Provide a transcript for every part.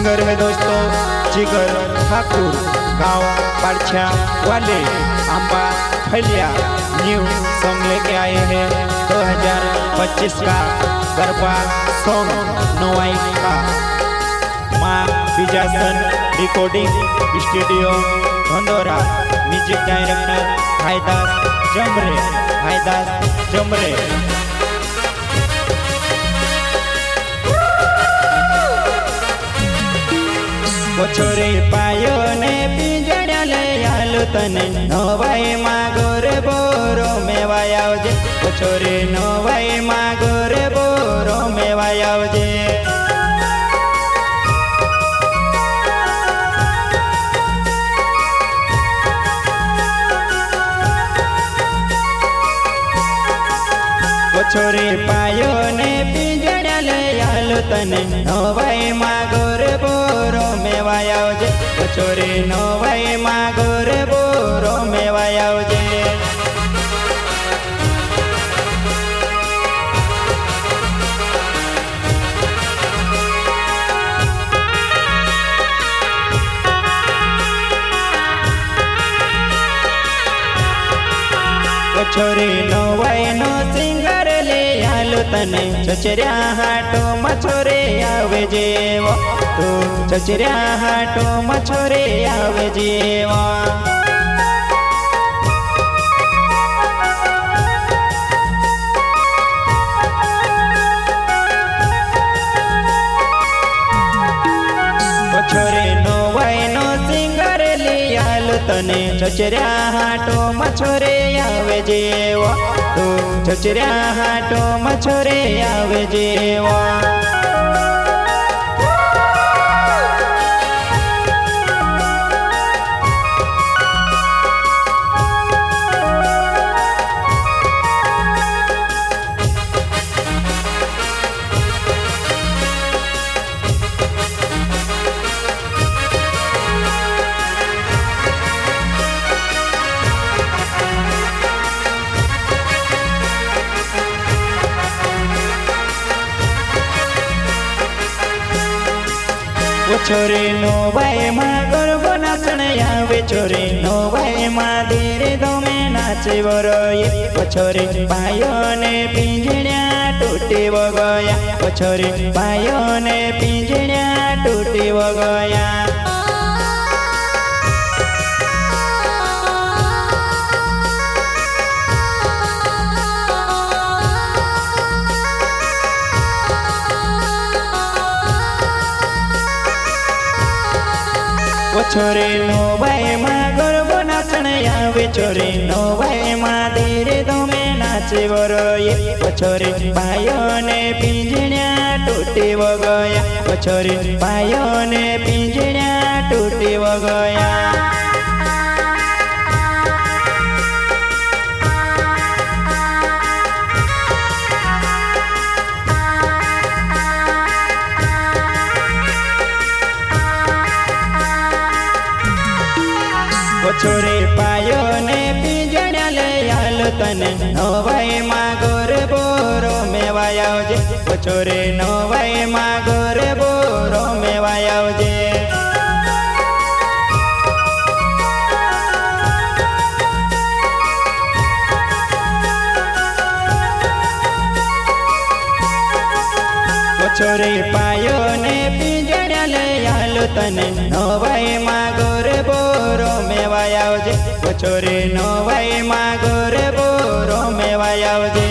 Singer है दोस्तों जिगर ठाकुर, गांव पारछा वाले अंबा फैलिया। न्यू सॉन्ग लेके आए हैं 2025 का गरबा सॉन्ग नोवाई का। माँ Bijasan recording studio Dhandhora. Music director Bhaidas Jamre. छोरे पायो ने पिंजड़ा ले आलो तने नोवाई मागो रे बोरो में वायावजे। छोरे नोवाई मागो रे बोरो में वायावजे। छोरे पायो ने पिंजड़ा ले आलो तने नोवाई मागो रे बोरो में वायावजे। छोरे नोवाई मागो रे बोरो में वायावजे। छोरी नोवाई नो सिंगर ले आलो तने चचरिया हाटो मछोरे आवे जेवा। तू चचरिया हाटो मछोरे आवे जेवा। छोरे नोवाई नो सिंगर ले आलो तने चचरिया हाटो मछोरे आवे जेवा। तू चचरिया हाटो मछोरे आवे जेवा। छोरे नोवाई माँ गरबा नाचने आवे। छोरे नोवाई माँ धीरे दमे नाचे बरोये। छोरे पायो ने पिंजड़ा टूटे गया। छोरे पायो ने पिंजड़ा टूटे गया। छोरे नोवाई माँ गरबा नाचने आवे। छोरे नोवाई माँ धीरे दमे नाचे बरोये। छोरे पायो ने पिंजड़ा टूटे गया। छोरे पायो ने पिंजड़ा टूटे गया। छोरे पायो ने पिंजड़ा ले आलो तने नोवाई मागो रे बोरो में वायावजे। छोरे नोवाई मागो रे बोरो में वायावजे। छोरे पायो ने पिंजड़ा ले आलो तने नोवाई मागो रे बोरो में वायावजे। छोरे नोवाई मागो रे बोरो में वायावजे।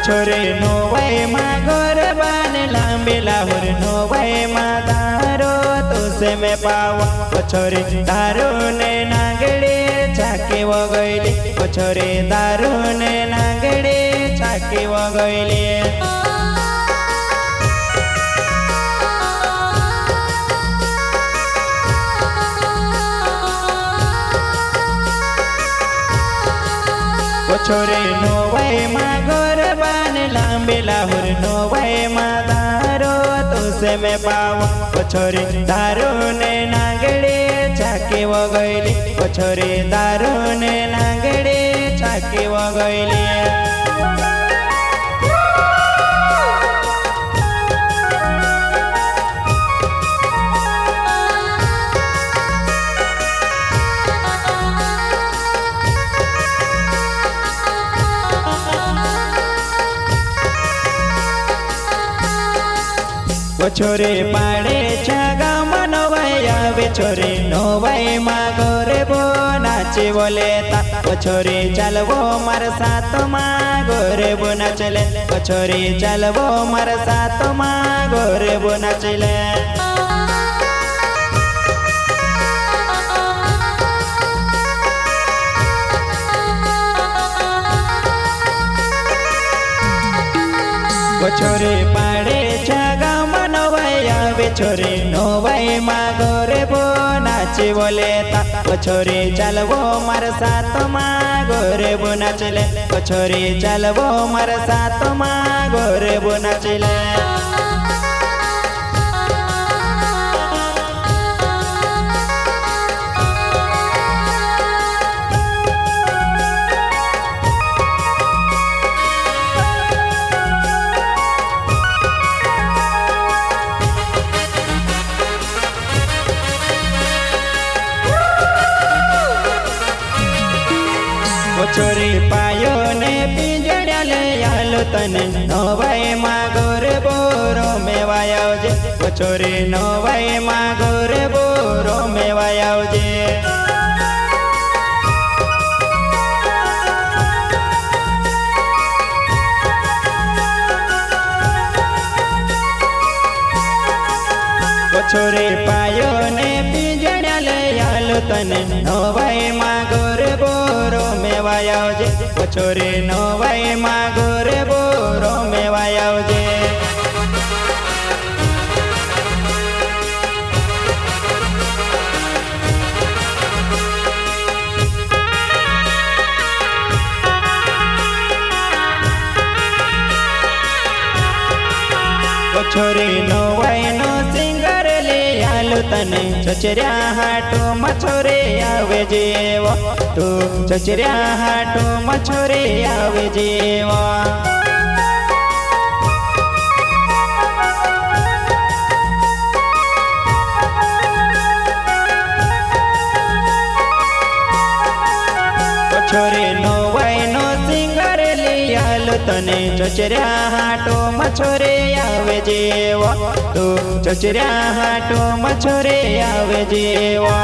छोरे नोवाई माँ गरबा ने लांबे लाहुर। नोवाई माँ दारो तुसे में पावा। छोरे दारू ने नागड़े छाके वो गईली। छोरे दारू ने नागड़े छाके वो गईली। छोरे नोवाई माँ गरबा ने लांबे लाहुर। नोवाई माँ दारो से में पाव छोरी दारू ने नागड़े छाके वो गईली छोरी दारू ने नागड़े छाके वो गईली छोरे पाड़े छागा मनोवाई आवे छोरे नोवाई मागो रे बो नाचे बोले ता छोरे चलवो मार साथ मागो रे बो नाचले छोरे चलवो मार साथ मागो रे बो नाचले छोरे पाड़े छागा छोरी नोवाई मागो रे बो नाचे बोले ता छोरी चलवो मार साथ मागो रे बो नाचले छोरी चलवो मार साथ मागो रे बो नाचले छोरी पायो ने पिंजड़िया ले आलो तने नोवाई मागो रे बोरो में वायाव जे छोरी नोवाई मागो रे बोरो में वायाव जे छोरी पायो ने पिंजड़िया ले आलो तने नोवाई मागो रे बोरो में वायाव जे छोरी नोवाई मागो रे बोरो में वायाव जे छोरी नोवाई नो सिंगर ले आलो तने चचरिया हाटो मछोरे आवे जेवा तू चचरिया हाटो मछोरे आवे जेवा छोरी नोवाई नो सिंगर ले आलो तने चचरिया हाटो मछोरे आवे जेवा तू चचरिया हाटो मछोरे आवे जेवा।